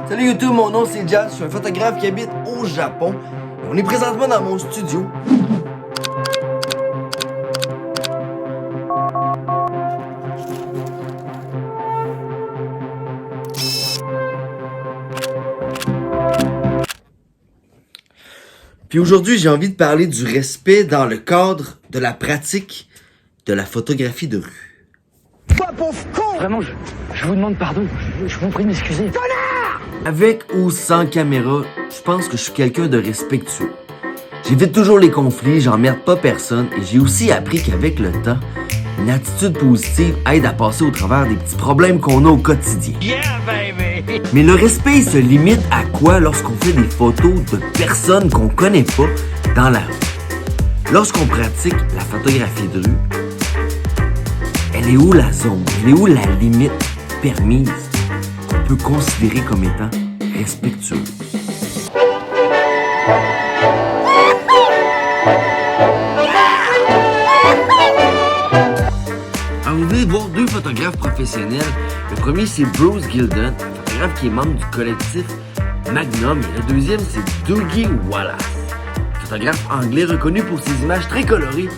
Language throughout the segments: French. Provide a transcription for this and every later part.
Salut YouTube, mon nom c'est Jazz, je suis un photographe qui habite au Japon. On est présentement dans mon studio. Puis aujourd'hui, j'ai envie de parler du respect dans le cadre de la pratique de la photographie de rue. Toi, pauvre con! Vraiment, je vous demande pardon. Je vous prie de m'excuser. Connard! Avec ou sans caméra, je pense que je suis quelqu'un de respectueux. J'évite toujours les conflits, j'emmerde pas personne et j'ai aussi appris qu'avec le temps, une attitude positive aide à passer au travers des petits problèmes qu'on a au quotidien. Yeah, baby! Mais le respect il se limite à quoi lorsqu'on fait des photos de personnes qu'on connaît pas dans la rue? Lorsqu'on pratique la photographie de rue, elle est où la zone? Elle est où la limite permise qu'on peut considérer comme étant respectueuse? Alors, vous venez de voir deux photographes professionnels. Le premier, c'est Bruce Gilden, un photographe qui est membre du collectif Magnum. Et le deuxième, c'est Dougie Wallace, photographe anglais reconnu pour ses images très colorées,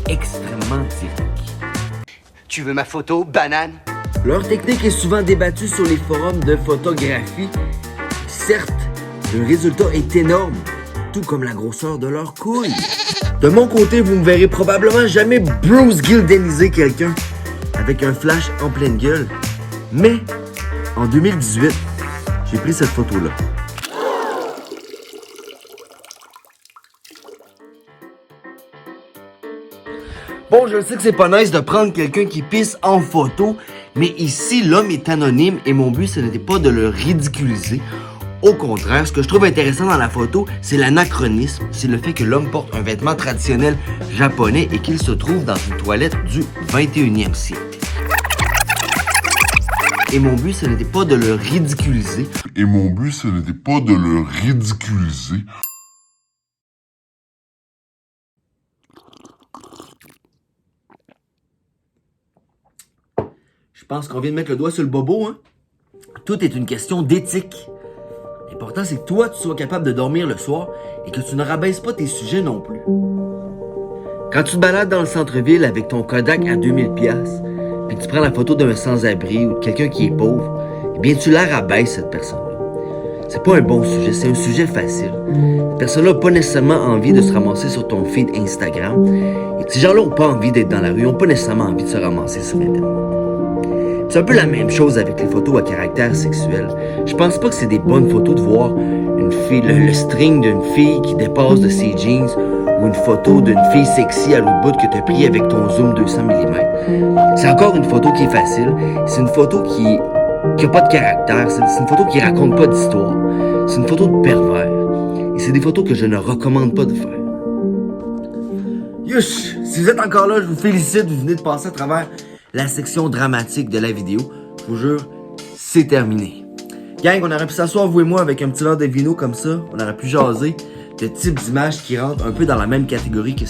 extrêmement typiques. Tu veux ma photo, banane? Leur technique est souvent débattue sur les forums de photographie. Certes, le résultat est énorme, tout comme la grosseur de leurs couilles. De mon côté, vous ne verrez probablement jamais Bruce Gildeniser quelqu'un avec un flash en pleine gueule. Mais, en 2018, j'ai pris cette photo-là. Bon, je sais que c'est pas nice de prendre quelqu'un qui pisse en photo, mais ici, l'homme est anonyme et mon but, ce n'était pas de le ridiculiser. Au contraire, ce que je trouve intéressant dans la photo, c'est l'anachronisme, c'est le fait que l'homme porte un vêtement traditionnel japonais et qu'il se trouve dans une toilette du 21e siècle. Et mon but, ce n'était pas de le ridiculiser. Je pense qu'on vient de mettre le doigt sur le bobo, hein? Tout est une question d'éthique. L'important, c'est que toi, tu sois capable de dormir le soir et que tu ne rabaisses pas tes sujets non plus. Quand tu te balades dans le centre-ville avec ton Kodak à 2000$, puis tu prends la photo d'un sans-abri ou de quelqu'un qui est pauvre, eh bien, tu la rabaisses, cette personne-là. C'est pas un bon sujet, c'est un sujet facile. Cette personne-là n'a pas nécessairement envie de se ramasser sur ton feed Instagram. Et ces gens-là n'ont pas envie d'être dans la rue, n'ont pas nécessairement envie de se ramasser sur Internet. C'est un peu la même chose avec les photos à caractère sexuel. Je pense pas que c'est des bonnes photos de voir une fille, le string d'une fille qui dépasse de ses jeans ou une photo d'une fille sexy à l'autre bout que tu as pris avec ton zoom 200 mm. C'est encore une photo qui est facile. C'est une photo qui a pas de caractère. C'est une photo qui raconte pas d'histoire. C'est une photo de pervers. Et c'est des photos que je ne recommande pas de faire. Youch! Si vous êtes encore là, je vous félicite. Vous venez de passer à travers la section dramatique de la vidéo. Je vous jure, c'est terminé. Gang, on aurait pu s'asseoir, vous et moi, avec un petit verre de vino comme ça. On aurait pu jaser de types d'images qui rentrent un peu dans la même catégorie que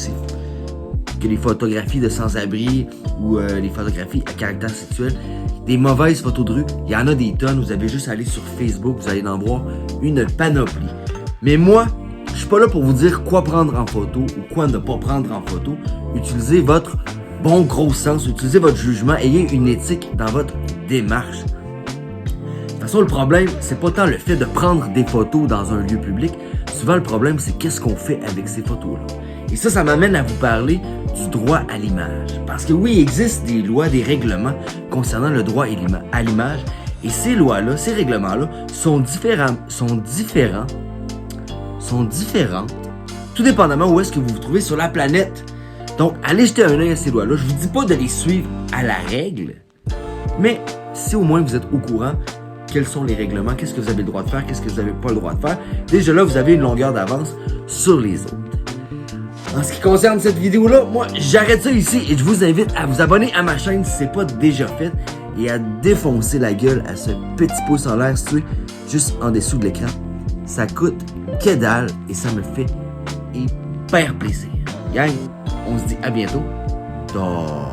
les photographies de sans-abri ou les photographies à caractère sexuel. Des mauvaises photos de rue, il y en a des tonnes. Vous avez juste à aller sur Facebook, vous allez en voir une panoplie. Mais moi, je suis pas là pour vous dire quoi prendre en photo ou quoi ne pas prendre en photo. Utilisez votre bon gros sens, utilisez votre jugement, ayez une éthique dans votre démarche. De toute façon, le problème, c'est pas tant le fait de prendre des photos dans un lieu public. Souvent, le problème, c'est qu'est-ce qu'on fait avec ces photos-là. Et ça m'amène à vous parler du droit à l'image. Parce que oui, il existe des lois, des règlements concernant le droit à l'image. Et ces lois-là, ces règlements-là sont différents, tout dépendamment où est-ce que vous vous trouvez sur la planète. Donc, allez jeter un œil à ces lois-là. Je vous dis pas de les suivre à la règle, mais si au moins vous êtes au courant, quels sont les règlements, qu'est-ce que vous avez le droit de faire, qu'est-ce que vous n'avez pas le droit de faire, déjà là, vous avez une longueur d'avance sur les autres. En ce qui concerne cette vidéo-là, moi, j'arrête ça ici et je vous invite à vous abonner à ma chaîne si ce n'est pas déjà fait et à défoncer la gueule à ce petit pouce en l'air situé juste en dessous de l'écran. Ça coûte que dalle et ça me fait hyper plaisir. Gang, on se dit à bientôt. Ciao.